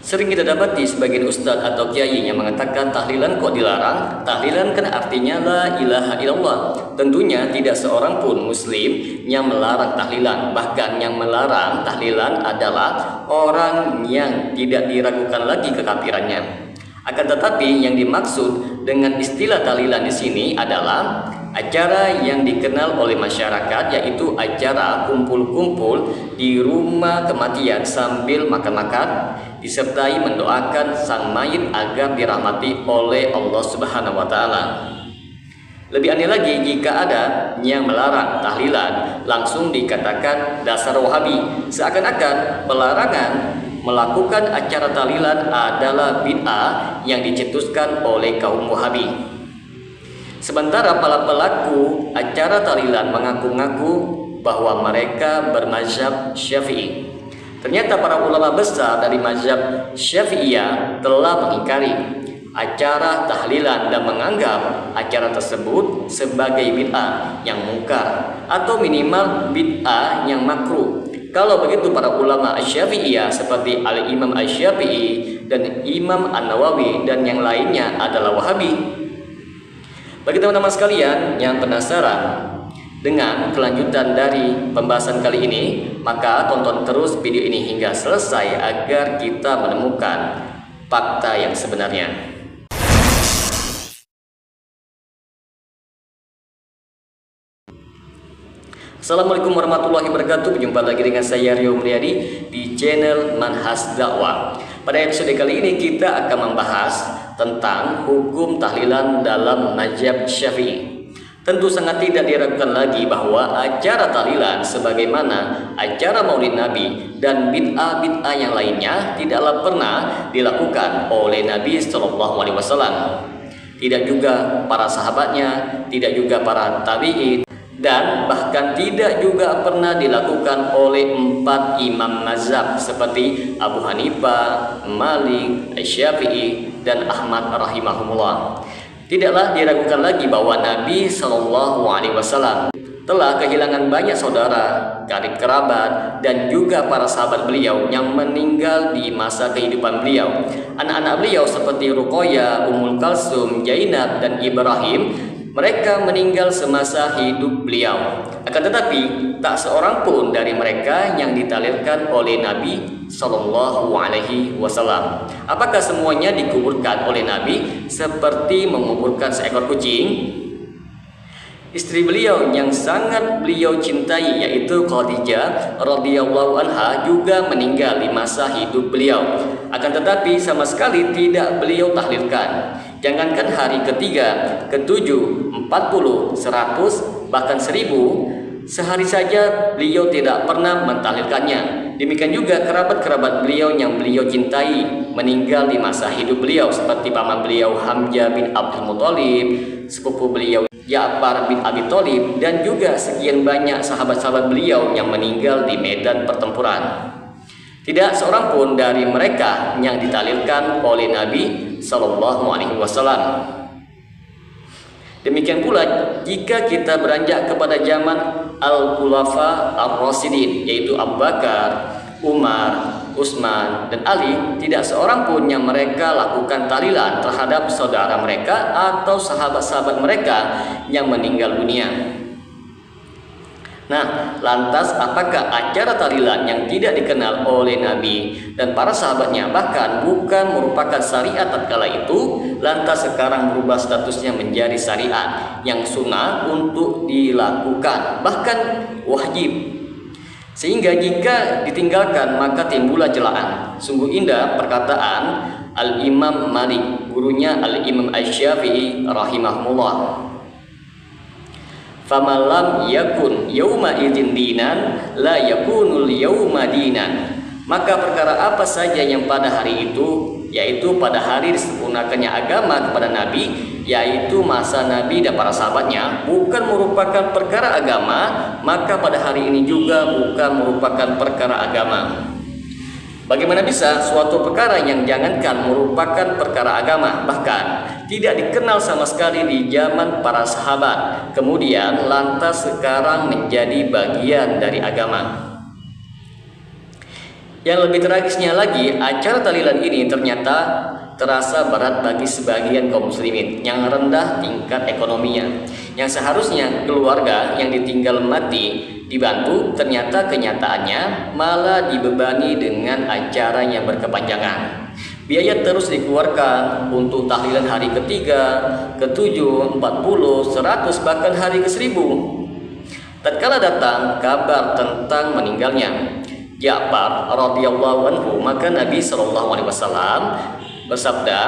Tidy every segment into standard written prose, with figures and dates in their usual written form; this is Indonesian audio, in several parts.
Sering kita dapati sebagian ustadz atau kiai yang mengatakan tahlilan kok dilarang? Tahlilan kan artinya la ilaha illallah. Tentunya tidak seorang pun muslim yang melarang tahlilan. Bahkan yang melarang tahlilan adalah orang yang tidak diragukan lagi kekafirannya. Akan tetapi yang dimaksud dengan istilah tahlilan di sini adalah acara yang dikenal oleh masyarakat, yaitu acara kumpul-kumpul di rumah kematian sambil makan-makan disertai mendoakan sang mayit agar dirahmati oleh Allah Subhanahu wa taala. Lebih aneh lagi jika ada yang melarang tahlilan langsung dikatakan dasar Wahabi, seakan-akan pelarangan melakukan acara tahlilan adalah bid'ah yang dicetuskan oleh kaum Wahabi. Sementara para pelaku acara tahlilan mengaku-ngaku bahwa mereka bermazhab Syafi'i. Ternyata para ulama besar dari mazhab Syafi'iyah telah mengingkari acara tahlilan dan menganggap acara tersebut sebagai bid'ah yang mungkar atau minimal bid'ah yang makruh. Kalau begitu para ulama Syafi'iyah seperti Al-Imam Asy-Syafi'i dan Imam An-Nawawi dan yang lainnya adalah Wahabi. Bagi teman-teman sekalian yang penasaran dengan kelanjutan dari pembahasan kali ini, maka tonton terus video ini hingga selesai agar kita menemukan fakta yang sebenarnya. Assalamualaikum warahmatullahi wabarakatuh. Berjumpa lagi dengan saya Rio Mulyadi di channel Manhaj Dakwah. Pada episode kali ini kita akan membahas tentang hukum tahlilan dalam mazhab Syafi'i. Tentu sangat tidak diragukan lagi bahwa acara tahlilan sebagaimana acara Maulid Nabi dan bid'ah-bid'ah yang lainnya tidaklah pernah dilakukan oleh Nabi SAW. Tidak juga para sahabatnya, tidak juga para tabi'in, dan bahkan tidak juga pernah dilakukan oleh 4 imam mazhab seperti Abu Hanifah, Malik, Syafi'i, dan Ahmad rahimahumullah. Tidaklah diragukan lagi bahwa Nabi SAW telah kehilangan banyak saudara, karib kerabat, dan juga para sahabat beliau yang meninggal di masa kehidupan beliau. Anak-anak beliau seperti Ruqayyah, Ummul Kalsum, Zainab, dan Ibrahim, mereka meninggal semasa hidup beliau. Akan tetapi tak seorang pun dari mereka yang ditahlilkan oleh Nabi Sallallahu Alaihi Wasallam. Apakah semuanya dikuburkan oleh Nabi seperti menguburkan seekor kucing? Istri beliau yang sangat beliau cintai yaitu Khadijah radhiyallahu anha juga meninggal di masa hidup beliau. Akan tetapi sama sekali tidak beliau tahlilkan. Jangankan hari ketiga, ketujuh, 40, 100, bahkan 1000, sehari saja beliau tidak pernah mentahlilkannya. Demikian juga kerabat-kerabat beliau yang beliau cintai meninggal di masa hidup beliau seperti paman beliau Hamzah bin Abdul Muthalib, sepupu beliau Ja'far bin Abi Thalib, dan juga sekian banyak sahabat-sahabat beliau yang meninggal di medan pertempuran. Tidak seorang pun dari mereka yang ditahlilkan oleh Nabi Sallallahu Alaihi Wasallam. Demikian pula jika kita beranjak kepada zaman Al-Khulafa Ar-Rasyidin, yaitu Abu Bakar, Umar, Utsman, dan Ali, tidak seorang pun yang mereka lakukan tahlilan terhadap saudara mereka atau sahabat-sahabat mereka yang meninggal dunia. Nah, lantas apakah acara tahlilan yang tidak dikenal oleh Nabi dan para sahabatnya bahkan bukan merupakan syariat tatkala itu, lantas sekarang berubah statusnya menjadi syariat yang sunnah untuk dilakukan, bahkan wajib? Sehingga jika ditinggalkan maka timbullah celaan. Sungguh indah perkataan Al-Imam Malik, gurunya Al-Imam Asy-Syafi'i rahimahumullah. Famalam yakun yauma idzin dinan la yakunul yauma dinan. Maka perkara apa saja yang pada hari itu, yaitu pada hari disempurnakannya agama kepada Nabi, yaitu masa Nabi dan para sahabatnya, bukan merupakan perkara agama, maka pada hari ini juga bukan merupakan perkara agama. Bagaimana bisa suatu perkara yang jangankan merupakan perkara agama, bahkan tidak dikenal sama sekali di zaman para sahabat, kemudian lantas sekarang menjadi bagian dari agama? Yang lebih tragisnya lagi, acara tahlilan ini ternyata terasa berat bagi sebagian kaum muslimin yang rendah tingkat ekonominya, yang seharusnya keluarga yang ditinggal mati dibantu, ternyata kenyataannya malah dibebani dengan acara yang berkepanjangan. Biaya terus dikeluarkan untuk tahlilan hari ketiga, ke-7, 40, 100, bahkan hari ke-1000. Tatkala datang kabar tentang meninggalnya Ja'far radhiyallahu anhu, maka Nabi sallallahu alaihi wasallam bersabda,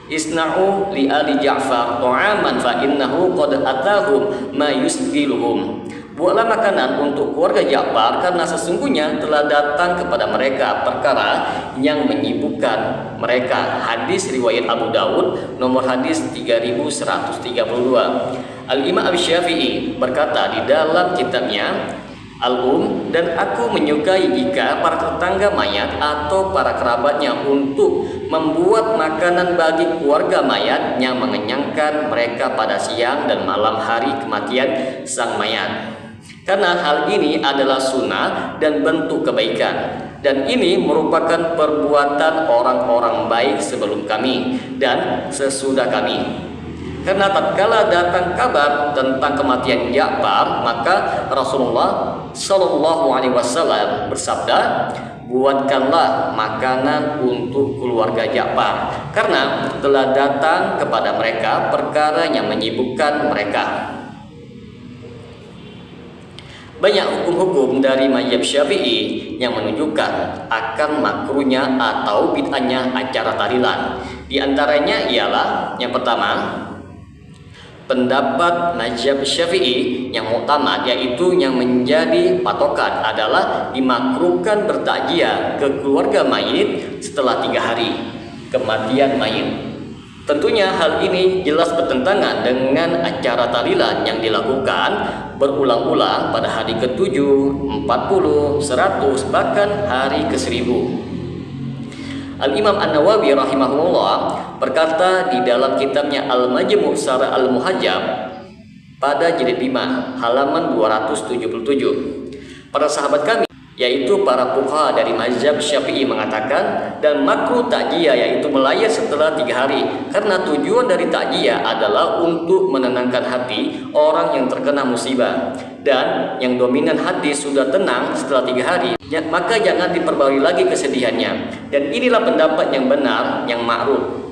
"Isna'u li ali Ja'far ta'aman fa innahu qad atahum ma yusdiluhum." Buatlah makanan untuk keluarga Ja'far karena sesungguhnya telah datang kepada mereka perkara yang menyibukkan mereka. Hadis riwayat Abu Dawud nomor hadis 3132. Al-Imam Asy-Syafi'i berkata di dalam kitabnya dan aku menyukai jika para tetangga mayat atau para kerabatnya untuk membuat makanan bagi keluarga mayat yang mengenyangkan mereka pada siang dan malam hari kematian sang mayat. Karena hal ini adalah sunnah dan bentuk kebaikan, dan ini merupakan perbuatan orang-orang baik sebelum kami dan sesudah kami. Karena tatkala datang kabar tentang kematian Ja'far, maka Rasulullah Shallallahu Alaihi Wasallam bersabda, buatkanlah makanan untuk keluarga Ja'far, karena telah datang kepada mereka perkara yang menyibukkan mereka. Banyak hukum-hukum dari mazhab Syafi'i yang menunjukkan akan makruhnya atau bid'ahnya acara tahlilan. Di antaranya ialah yang pertama, pendapat mazhab Syafi'i yang utama, yaitu yang menjadi patokan adalah dimakruhkan bertakziah ke keluarga mayit setelah 3 hari kematian mayit. Tentunya hal ini jelas bertentangan dengan acara tahlilan yang dilakukan berulang-ulang pada hari ke-7, 40, 100, bahkan hari ke-1000. Al-Imam An-Nawawi rahimahullah berkata di dalam kitabnya Al-Majmu' Syarah Al-Muhajjab pada jilid 5 halaman 277. Para sahabat kami, yaitu para fuqaha dari mazhab Syafi'i, mengatakan dan makruh takziah yaitu melayat setelah 3 hari, karena tujuan dari takziah adalah untuk menenangkan hati orang yang terkena musibah, dan yang dominan hati sudah tenang setelah 3 hari, maka jangan diperbarui lagi kesedihannya. Dan inilah pendapat yang benar, yang ma'ruf.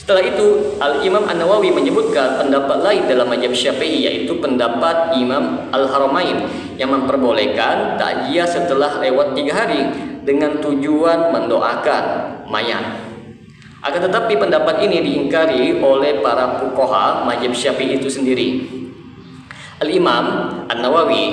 Setelah itu Al-Imam An-Nawawi menyebutkan pendapat lain dalam mazhab Syafi'i, yaitu pendapat Imam Al-Haramain yang memperbolehkan takziah setelah lewat 3 hari dengan tujuan mendoakan mayat. Akan tetapi pendapat ini diingkari oleh para fuqaha mazhab Syafi'i itu sendiri. Al-Imam An-Nawawi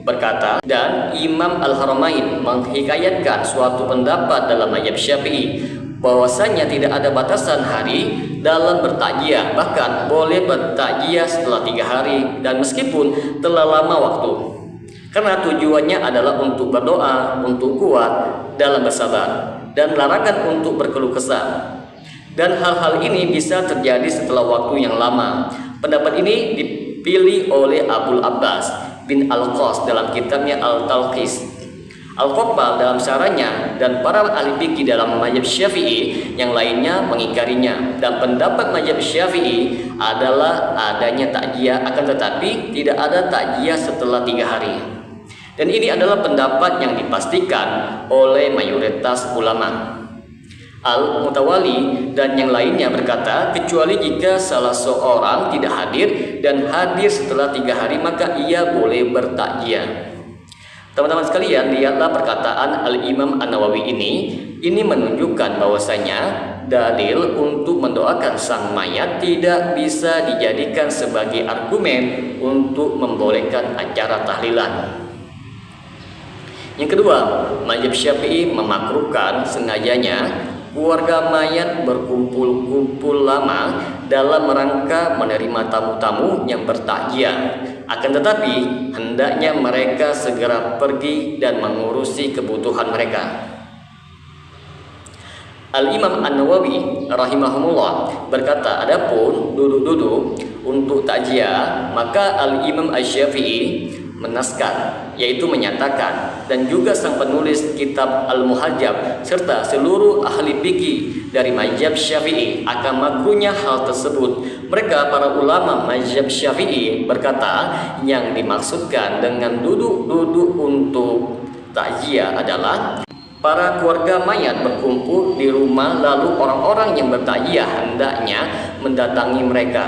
berkata, dan Imam Al-Haramain menghikayatkan suatu pendapat dalam mazhab Syafi'i bahwasanya tidak ada batasan hari dalam bertakziah, bahkan boleh bertakziah setelah 3 hari dan meskipun telah lama waktu, karena tujuannya adalah untuk berdoa, untuk kuat dalam bersabar, dan larangan untuk berkeluh kesah. Dan hal-hal ini bisa terjadi setelah waktu yang lama. Pendapat ini dipilih oleh Abul Abbas bin Al-Qas dalam kitabnya Al-Talqis, Al-Qopal dalam syarahnya, dan para ahli fikih dalam mazhab Syafi'i yang lainnya mengingkarinya. Dan pendapat mazhab Syafi'i adalah adanya takziah, akan tetapi tidak ada takziah setelah 3 hari. Dan ini adalah pendapat yang dipastikan oleh mayoritas ulama. Al-Mutawali dan yang lainnya berkata, kecuali jika salah seorang tidak hadir dan hadir setelah 3 hari, maka ia boleh bertakziah. Teman-teman sekalian, lihatlah perkataan Al-Imam An-Nawawi ini menunjukkan bahwasanya dalil untuk mendoakan sang mayat tidak bisa dijadikan sebagai argumen untuk membolehkan acara tahlilan. Yang kedua, mazhab Syafi'i memakruhkan sengajanya keluarga mayat berkumpul-kumpul lama dalam rangka menerima tamu-tamu yang bertakziah. Akan tetapi hendaknya mereka segera pergi dan mengurusi kebutuhan mereka. Al-Imam An-Nawawi rahimahumullah berkata, adapun duduk-duduk untuk takziah, maka Al-Imam Asy-Syafi'i menaskan, yaitu menyatakan dan juga sang penulis kitab Al-Muhadzab serta seluruh ahli fikih dari mazhab Syafi'i akan makruhnya hal tersebut. Mereka para ulama mazhab Syafi'i berkata yang dimaksudkan dengan duduk-duduk untuk takziah adalah para keluarga mayat berkumpul di rumah, lalu orang-orang yang bertakziah hendaknya mendatangi mereka.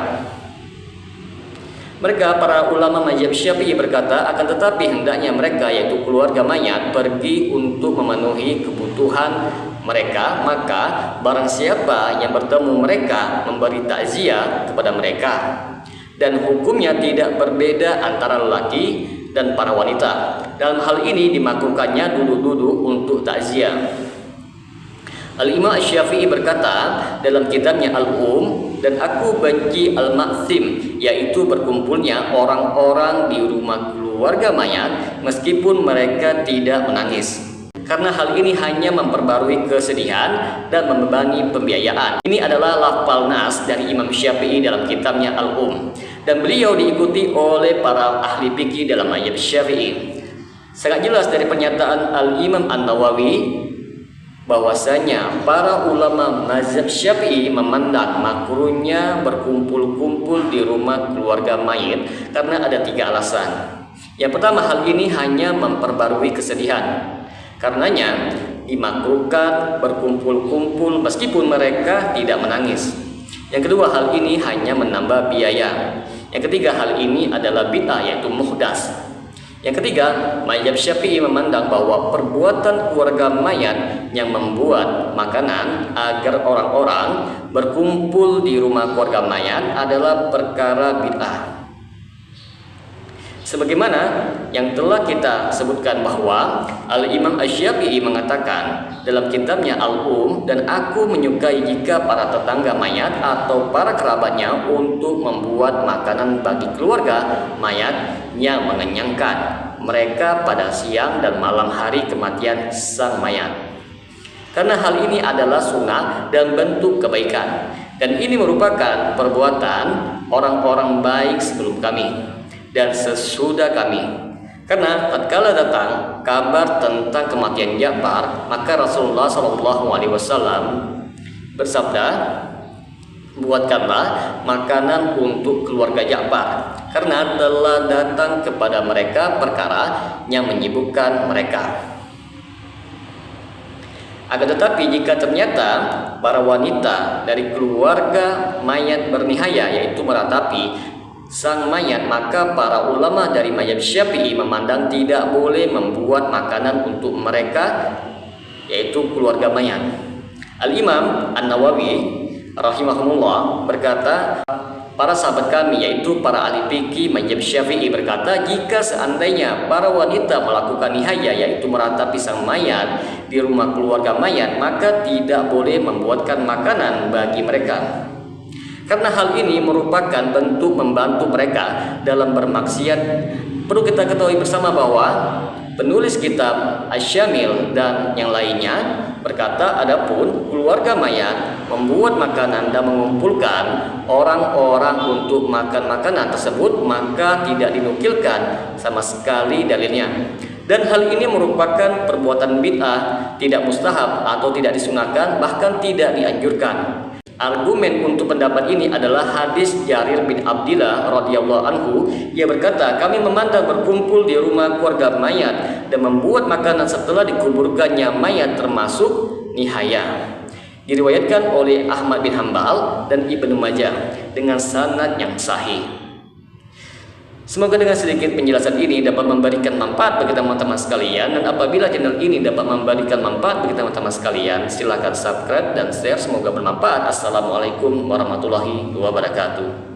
Mereka para ulama mazhab Syafi'i berkata akan tetapi hendaknya mereka yaitu keluarga mayat pergi untuk memenuhi kebutuhan mereka, maka barang siapa yang bertemu mereka memberi takziah kepada mereka, dan hukumnya tidak berbeda antara lelaki dan para wanita. Dalam hal ini dimakruhkannya duduk-duduk untuk takziah. Al-Imam Asy-Syafi'i berkata dalam kitabnya dan aku benci al-ma'thim, yaitu berkumpulnya orang-orang di rumah keluarga mayat meskipun mereka tidak menangis, karena hal ini hanya memperbarui kesedihan dan membebani pembiayaan. Ini adalah lafal nas dari Imam Syafi'i dalam kitabnya dan beliau diikuti oleh para ahli fikih dalam mazhab Syafi'i. Sangat jelas dari pernyataan Al-Imam An-Nawawi bahwasanya para ulama mazhab Syafi'i memandang makruhnya berkumpul-kumpul di rumah keluarga mayit karena ada 3 alasan. Yang pertama, hal ini hanya memperbarui kesedihan. Karenanya dimakruhkan berkumpul-kumpul meskipun mereka tidak menangis. Yang kedua, hal ini hanya menambah biaya. Yang ketiga, hal ini adalah bid'ah yaitu muhdas. Yang ketiga, mazhab Syafi'i memandang bahwa perbuatan keluarga mayat yang membuat makanan agar orang-orang berkumpul di rumah keluarga mayat adalah perkara bid'ah. Sebagaimana yang telah kita sebutkan bahwa Al-Imam Asy-Syafi'i mengatakan dalam kitabnya dan aku menyukai jika para tetangga mayat atau para kerabatnya untuk membuat makanan bagi keluarga mayat yang mengenyangkan mereka pada siang dan malam hari kematian sang mayat, karena hal ini adalah sunnah dan bentuk kebaikan, dan ini merupakan perbuatan orang-orang baik sebelum kami dan sesudah kami. Karena tatkala datang kabar tentang kematian Ja'far, maka Rasulullah SAW bersabda, buatkanlah makanan untuk keluarga Ja'far, karena telah datang kepada mereka perkara yang menyibukkan mereka. Akan tetapi jika ternyata para wanita dari keluarga mayat bernihaya, yaitu meratapi sang mayat, maka para ulama dari mazhab Syafi'i memandang tidak boleh membuat makanan untuk mereka, yaitu keluarga mayat. Al-Imam An-Nawawi rahimahumullah berkata, para sahabat kami yaitu para ahli fikih mazhab Syafi'i berkata, jika seandainya para wanita melakukan nihaya yaitu meratapi sang mayat di rumah keluarga mayat, maka tidak boleh membuatkan makanan bagi mereka, karena hal ini merupakan bentuk membantu mereka dalam bermaksiat. Perlu kita ketahui bersama bahwa penulis kitab Asy-Syamil dan yang lainnya berkata, adapun keluarga mayat membuat makanan dan mengumpulkan orang-orang untuk makan makanan tersebut, maka tidak dinukilkan sama sekali dalilnya. Dan hal ini merupakan perbuatan bid'ah, tidak mustahab atau tidak disunahkan, bahkan tidak dianjurkan. Argumen untuk pendapat ini adalah hadis Jarir bin Abdillah radhiyallahu anhu. Ia berkata, kami memandang berkumpul di rumah keluarga mayat dan membuat makanan setelah dikuburkannya mayat termasuk nihaya. Diriwayatkan oleh Ahmad bin Hambal dan Ibnu Majah dengan sanad yang sahih. Semoga dengan sedikit penjelasan ini dapat memberikan manfaat bagi teman-teman sekalian, dan apabila channel ini dapat memberikan manfaat bagi teman-teman sekalian, silakan subscribe dan share. Semoga bermanfaat. Assalamualaikum warahmatullahi wabarakatuh.